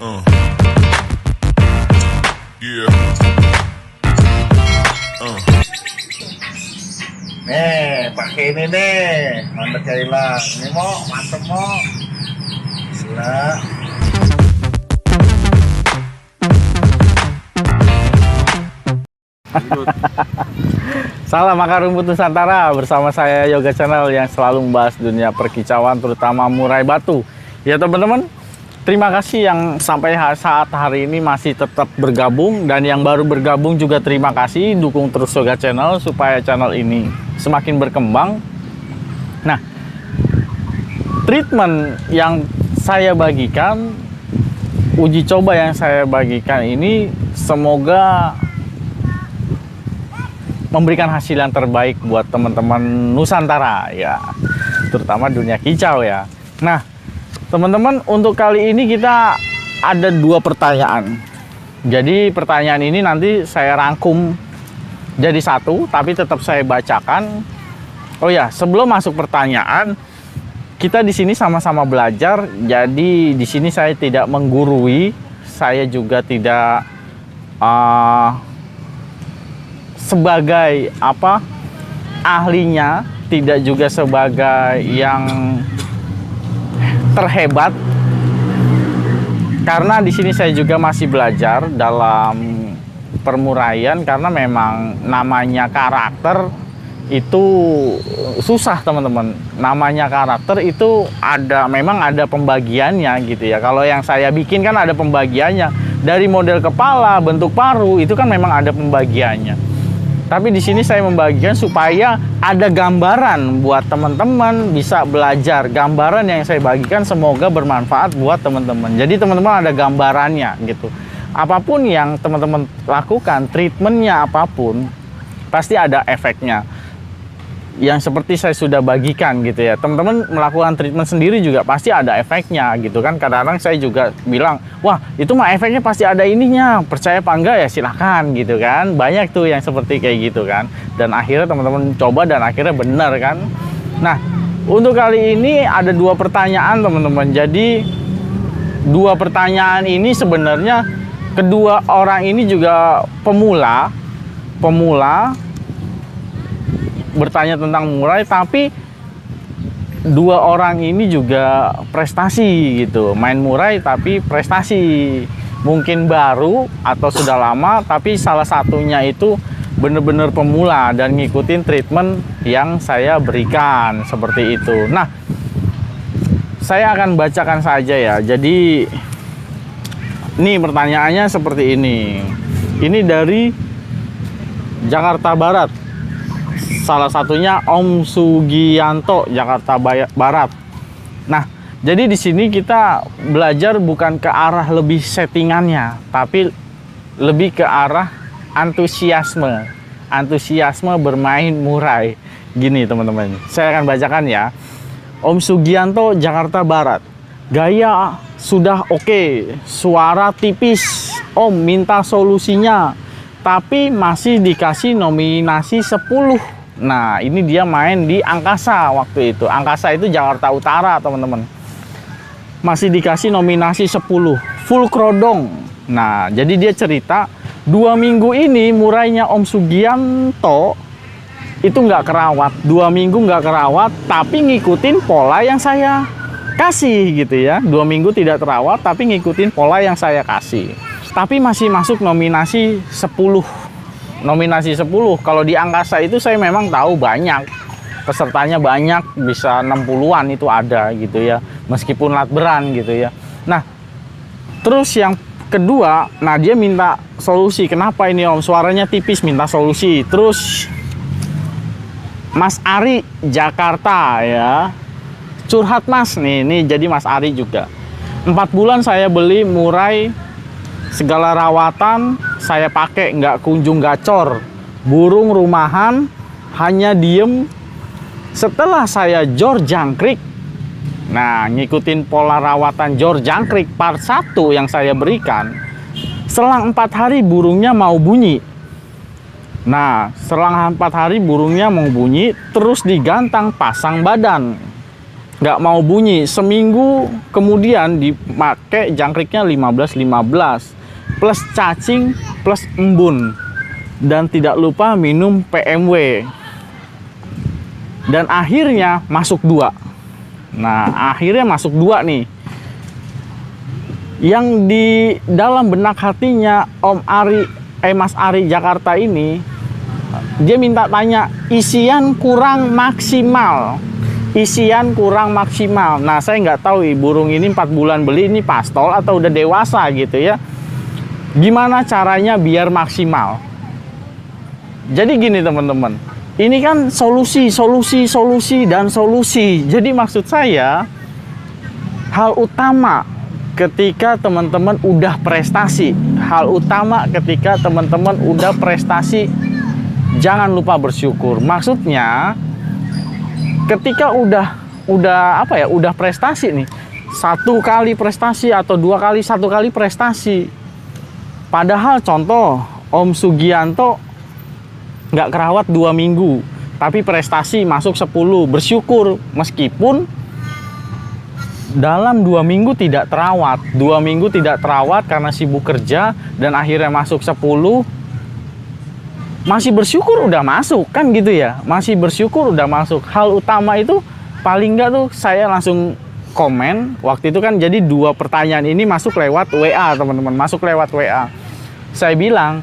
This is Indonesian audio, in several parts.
Uh. Yeah. Nih, pakai ini nih, mantep Kaila. Ini mau, mantep mau. Gila. Salam akar rumput Nusantara, bersama saya Yoga Channel yang selalu membahas dunia perkicauan, terutama murai batu. Ya teman-teman, terima kasih yang sampai saat hari ini masih tetap bergabung, dan yang baru bergabung juga terima kasih. Dukung terus Yoga Channel supaya channel ini semakin berkembang. Nah, treatment yang saya bagikan, uji coba yang saya bagikan ini semoga memberikan hasil yang terbaik buat teman-teman Nusantara ya, terutama dunia kicau ya. Nah teman-teman, untuk kali ini kita ada dua pertanyaan. Jadi pertanyaan ini nanti saya rangkum jadi satu, tapi tetap saya bacakan. Oh ya, sebelum masuk pertanyaan, kita di sini sama-sama belajar. Jadi di sini saya tidak menggurui, saya juga tidak sebagai ahlinya, tidak juga sebagai yang terhebat, karena di sini saya juga masih belajar dalam permuraian. Karena memang namanya karakter itu susah teman-teman. Namanya karakter itu memang ada pembagiannya gitu ya. Kalau yang saya bikin kan ada pembagiannya, dari model kepala, bentuk paruh, itu kan memang ada pembagiannya. Tapi di sini saya membagikan supaya ada gambaran buat teman-teman bisa belajar. Gambaran yang saya bagikan semoga bermanfaat buat teman-teman. Jadi teman-teman ada gambarannya gitu. Apapun yang teman-teman lakukan, treatmentnya apapun, pasti ada efeknya. Yang seperti saya sudah bagikan gitu ya. Teman-teman melakukan treatment sendiri juga pasti ada efeknya gitu kan. Kadang-kadang saya juga bilang, wah itu mah efeknya pasti ada ininya, percaya apa enggak ya silahkan gitu kan. Banyak tuh yang seperti kayak gitu kan. Dan akhirnya teman-teman coba dan akhirnya benar kan. Nah untuk kali ini ada dua pertanyaan teman-teman. Jadi dua pertanyaan ini sebenarnya kedua orang ini juga pemula bertanya tentang murai, tapi dua orang ini juga prestasi gitu, main murai tapi prestasi, mungkin baru atau sudah lama, tapi salah satunya itu bener-bener pemula dan ngikutin treatment yang saya berikan seperti itu. Nah saya akan bacakan saja ya. Jadi nih pertanyaannya seperti ini dari Jakarta Barat. Salah satunya Om Sugianto, Jakarta Barat. Nah, jadi di sini kita belajar bukan ke arah lebih settingannya, tapi lebih ke arah antusiasme bermain murai. Gini teman-teman, saya akan bacakan ya. Om Sugianto, Jakarta Barat. Gaya sudah oke, suara tipis. Om minta solusinya, tapi masih dikasih nominasi 10. Nah ini dia main di Angkasa waktu itu. Angkasa itu Jakarta Utara teman-teman. Masih dikasih nominasi 10, full krodong. Nah jadi dia cerita 2 minggu ini murainya Om Sugianto itu nggak kerawat. 2 minggu nggak kerawat, tapi ngikutin pola yang saya kasih gitu ya. 2 minggu tidak terawat tapi ngikutin pola yang saya kasih, tapi masih masuk nominasi 10. Nominasi 10. Kalau di Angkasa itu saya memang tahu banyak pesertanya, banyak, bisa 60-an itu ada gitu ya, meskipun latberan gitu ya. Nah terus yang kedua, nah dia minta solusi, kenapa ini Om suaranya tipis, minta solusi. Terus Mas Ari Jakarta ya, curhat Mas nih jadi Mas Ari juga. 4 bulan saya beli murai, segala rawatan saya pakai, nggak kunjung gacor. Burung rumahan hanya diem. Setelah saya jor jangkrik, nah ngikutin pola rawatan jor jangkrik part 1 yang saya berikan, selang 4 hari burungnya mau bunyi. Nah selang 4 hari burungnya mau bunyi, terus digantang pasang badan. nggak mau bunyi. Seminggu kemudian dipakai jangkriknya 15-15 plus cacing plus embun, dan tidak lupa minum PMW, dan akhirnya masuk 2. Nah, akhirnya masuk 2 nih. Yang di dalam benak hatinya Mas Ari Jakarta ini, dia minta tanya, isian kurang maksimal. Isian kurang maksimal. Nah, saya nggak tahu burung ini 4 bulan beli, ini pastol atau udah dewasa gitu ya. Gimana caranya biar maksimal? Jadi gini teman-teman, ini kan solusi. Jadi maksud saya, hal utama ketika teman-teman udah prestasi, jangan lupa bersyukur. Maksudnya, ketika udah prestasi nih, 1 kali prestasi atau 2 kali, 1 kali prestasi. Padahal contoh Om Sugianto nggak kerawat 2 minggu, tapi prestasi masuk 10, bersyukur. Meskipun dalam 2 minggu tidak terawat, karena sibuk kerja, dan akhirnya masuk 10, masih bersyukur udah masuk, kan gitu ya. Masih bersyukur udah masuk. Hal utama itu paling nggak tuh saya langsung komen. Waktu itu kan jadi 2 pertanyaan ini masuk lewat WA teman-teman, saya bilang,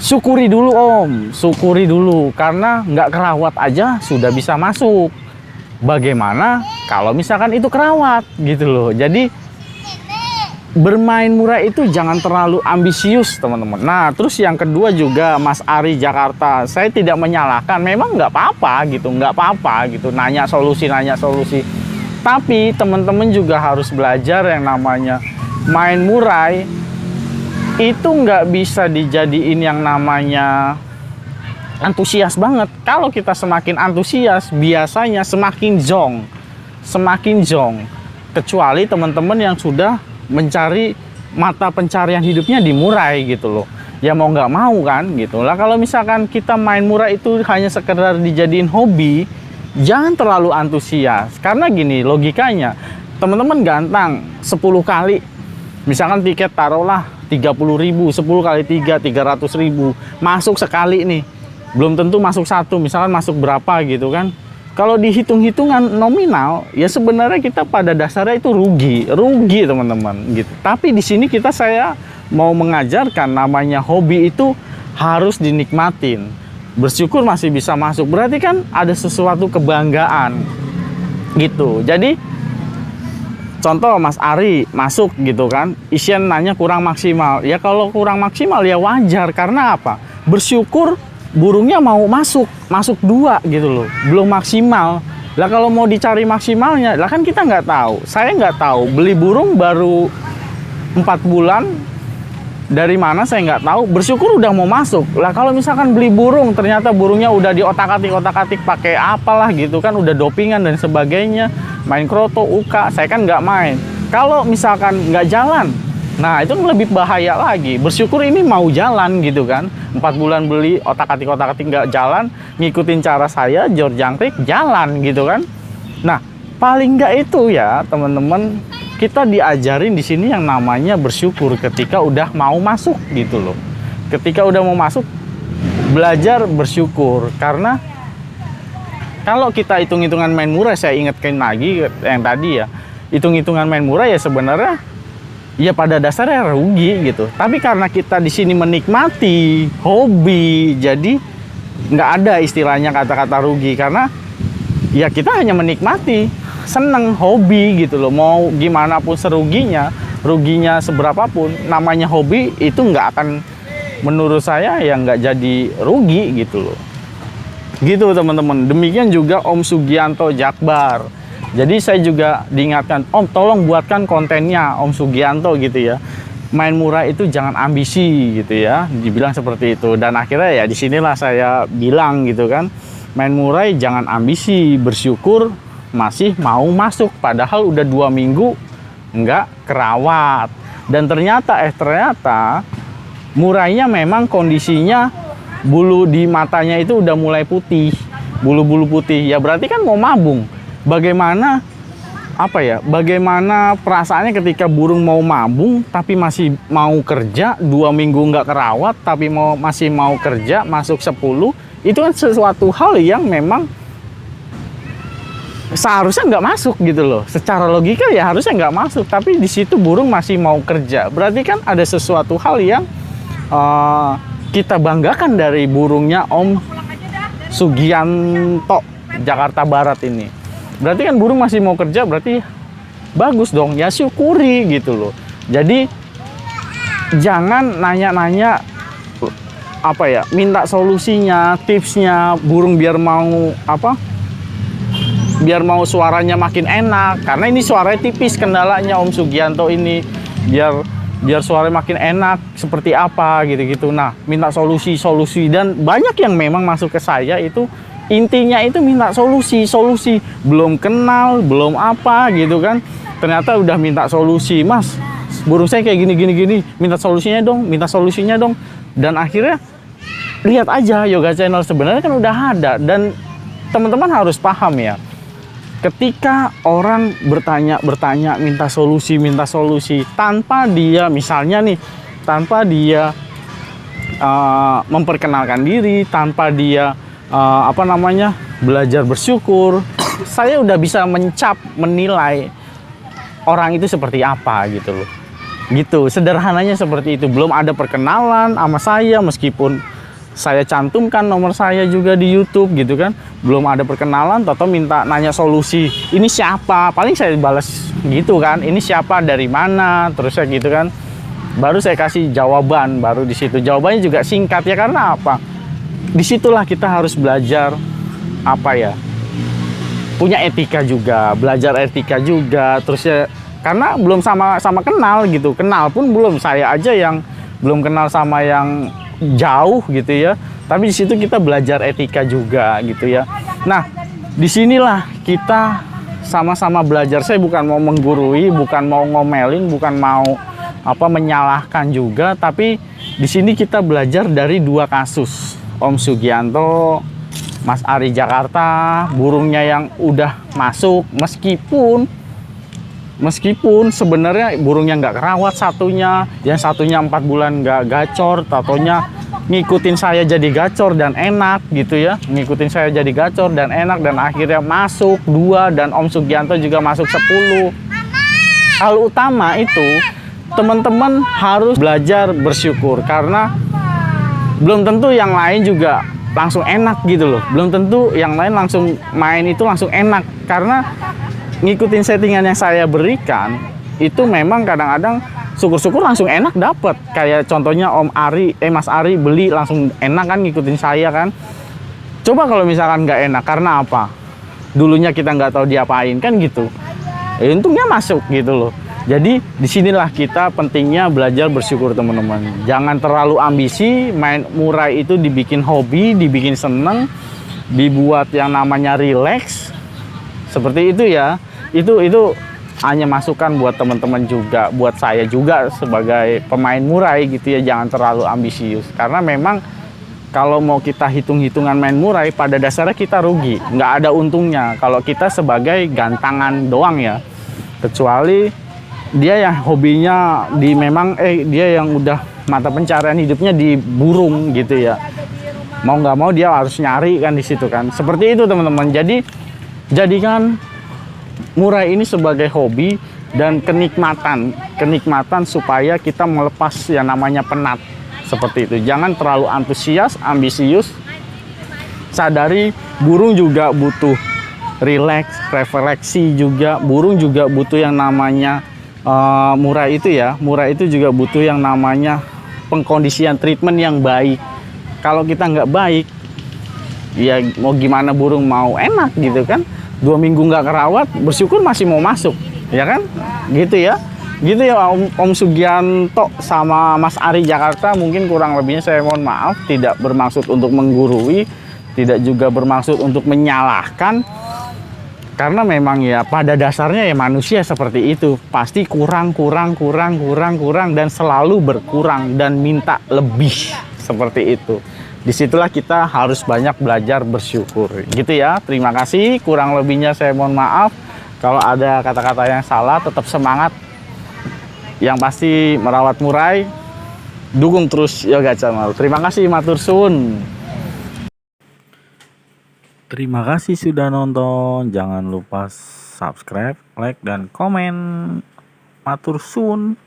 syukuri dulu Om, karena nggak kerawat aja sudah bisa masuk. Bagaimana kalau misalkan itu kerawat gitu loh. Jadi bermain murah itu jangan terlalu ambisius teman-teman. Nah, terus yang kedua juga Mas Ari Jakarta, saya tidak menyalahkan, memang nggak apa-apa gitu, nanya solusi. Tapi teman-teman juga harus belajar yang namanya main murai itu nggak bisa dijadiin yang namanya antusias banget. Kalau kita semakin antusias, biasanya semakin zong. Kecuali teman-teman yang sudah mencari mata pencarian hidupnya di murai gitu loh. Ya mau nggak mau kan gitu lah. Kalau misalkan kita main murai itu hanya sekedar dijadiin hobi, jangan terlalu antusias. Karena gini logikanya, teman-teman gantang 10 kali. Misalkan tiket taruhlah 30.000, 10 kali 3, 300.000. Masuk sekali nih. Belum tentu masuk 1, misalkan masuk berapa gitu kan. Kalau dihitung-hitungan nominal, ya sebenarnya kita pada dasarnya itu rugi teman-teman gitu. Tapi di sini saya mau mengajarkan namanya hobi itu harus dinikmatin. Bersyukur masih bisa masuk, berarti kan ada sesuatu kebanggaan gitu. Jadi contoh Mas Ari masuk gitu kan, isian nanya kurang maksimal. Ya kalau kurang maksimal ya wajar, karena apa? Bersyukur burungnya mau masuk 2 gitu loh, belum maksimal. Lah kalau mau dicari maksimalnya, lah kan kita nggak tahu. Saya nggak tahu, beli burung baru 4 bulan, dari mana saya nggak tahu. Bersyukur udah mau masuk. Lah kalau misalkan beli burung, ternyata burungnya udah diotak-atik pakai apalah gitu kan, udah dopingan dan sebagainya, main kroto, uka, saya kan nggak main. Kalau misalkan nggak jalan, nah itu lebih bahaya lagi. Bersyukur ini mau jalan gitu kan, 4 bulan beli otak-atik nggak jalan, ngikutin cara saya jor jangkrik jalan gitu kan. Nah paling nggak itu ya teman-teman, kita diajarin di sini yang namanya bersyukur ketika udah mau masuk gitu loh. Ketika udah mau masuk, belajar bersyukur. Karena kalau kita hitung-hitungan main murah, saya ingatkan lagi yang tadi ya, hitung-hitungan main murah ya sebenarnya ya pada dasarnya rugi gitu. Tapi karena kita di sini menikmati hobi, jadi nggak ada istilahnya kata-kata rugi, karena ya kita hanya menikmati, seneng hobi gitu loh. Mau gimana pun ruginya seberapapun, namanya hobi itu nggak akan, menurut saya ya nggak jadi rugi gitu loh. Gitu teman-teman. Demikian juga Om Sugianto Jakbar. Jadi saya juga diingatkan, Om tolong buatkan kontennya Om Sugianto gitu ya. Main murah itu jangan ambisi gitu ya. Dibilang seperti itu. Dan akhirnya ya disinilah saya bilang gitu kan. Main murah jangan ambisi, bersyukur masih mau masuk. Padahal udah 2 minggu nggak kerawat. Dan ternyata murainya memang kondisinya bulu di matanya itu udah mulai putih. Bulu-bulu putih. Ya berarti kan mau mabung. bagaimana apa ya? Bagaimana perasaannya ketika burung mau mabung tapi masih mau kerja, 2 minggu nggak kerawat tapi masih mau kerja, masuk 10, itu kan sesuatu hal yang memang seharusnya nggak masuk gitu loh. Secara logika ya harusnya nggak masuk, tapi di situ burung masih mau kerja. Berarti kan ada sesuatu hal yang kita banggakan dari burungnya Om Sugianto Jakarta Barat ini. Berarti kan burung masih mau kerja, berarti bagus dong, ya syukuri gitu loh. Jadi jangan nanya-nanya apa ya, minta solusinya, tipsnya burung biar mau apa? Biar mau suaranya makin enak. Karena ini suaranya tipis kendalanya Om Sugianto ini. Biar suaranya makin enak seperti apa gitu-gitu. Nah, minta solusi dan banyak yang memang masuk ke saya itu intinya itu minta solusi. Belum kenal, belum apa gitu kan. Ternyata udah minta solusi. Mas, burung saya kayak gini. Minta solusinya dong. Dan akhirnya lihat aja Yoga Channel sebenarnya kan udah ada. Dan teman-teman harus paham ya. Ketika orang bertanya, minta solusi tanpa dia misalnya nih, tanpa dia memperkenalkan diri, tanpa dia belajar bersyukur, saya udah bisa menilai orang itu seperti apa gitu loh. Gitu, sederhananya seperti itu. Belum ada perkenalan sama saya, meskipun saya cantumkan nomor saya juga di YouTube gitu kan. Belum ada perkenalan, atau minta nanya solusi. Ini siapa? Paling saya balas gitu kan. Ini siapa, dari mana? Terus saya gitu kan. Baru saya kasih jawaban, baru di situ. Jawabannya juga singkat ya, karena apa? Disitulah kita harus belajar apa ya, punya etika juga, belajar etika juga. Terus ya, karena belum sama kenal gitu, kenal pun belum, saya aja yang belum kenal sama yang jauh gitu ya. Tapi di situ kita belajar etika juga gitu ya. Nah, disinilah kita sama-sama belajar. Saya bukan mau menggurui, bukan mau ngomelin, bukan mau menyalahkan juga, tapi di sini kita belajar dari 2 kasus. Om Sugianto, Mas Ari Jakarta, burungnya yang udah masuk, meskipun sebenarnya burungnya nggak kerawat satunya, yang satunya 4 bulan nggak gacor, tatonya ngikutin saya jadi gacor dan enak gitu ya, dan akhirnya masuk 2, dan Om Sugianto juga masuk 10. Hal utama itu teman-teman harus belajar bersyukur, karena belum tentu yang lain juga langsung enak gitu loh. Belum tentu yang lain langsung main itu langsung enak, karena ngikutin settingan yang saya berikan itu memang kadang-kadang syukur-syukur langsung enak dapet. Kayak contohnya Mas Ari beli langsung enak kan, ngikutin saya kan. Coba kalau misalkan nggak enak, karena apa? Dulunya kita nggak tahu diapain kan gitu. Untungnya masuk gitu loh. Jadi disinilah kita pentingnya belajar bersyukur teman-teman. Jangan terlalu ambisi, main murai itu dibikin hobi, dibikin seneng, dibuat yang namanya relax. Seperti itu ya. Itu hanya masukan buat teman-teman juga, buat saya juga sebagai pemain murai gitu ya. Jangan terlalu ambisius, karena memang kalau mau kita hitung-hitungan main murai, pada dasarnya kita rugi, nggak ada untungnya kalau kita sebagai gantangan doang ya. Kecuali dia yang hobinya dia yang udah mata pencarian hidupnya di burung gitu ya. Mau nggak mau dia harus nyari kan di situ kan. Seperti itu teman-teman. Jadi jadikan murai ini sebagai hobi dan kenikmatan supaya kita melepas yang namanya penat. Seperti itu. Jangan terlalu antusias, ambisius. Sadari burung juga butuh relax, refleksi juga. Burung juga butuh yang namanya murai itu ya. Murai itu juga butuh yang namanya pengkondisian, treatment yang baik. Kalau kita nggak baik, ya mau gimana burung mau enak gitu kan. 2 minggu nggak kerawat, bersyukur masih mau masuk, ya kan? Gitu ya. Gitu ya Om Sugianto sama Mas Ari Jakarta. Mungkin kurang lebihnya saya mohon maaf, tidak bermaksud untuk menggurui, tidak juga bermaksud untuk menyalahkan. Karena memang ya pada dasarnya ya manusia seperti itu. Pasti kurang dan selalu berkurang dan minta lebih. Seperti itu. Disitulah kita harus banyak belajar bersyukur. Gitu ya. Terima kasih. Kurang lebihnya saya mohon maaf. Kalau ada kata-kata yang salah, tetap semangat. Yang pasti merawat murai, dukung terus Yoga Channel. Terima kasih, matur suwun. Terima kasih sudah nonton. Jangan lupa subscribe, like, dan komen. Matur suwun.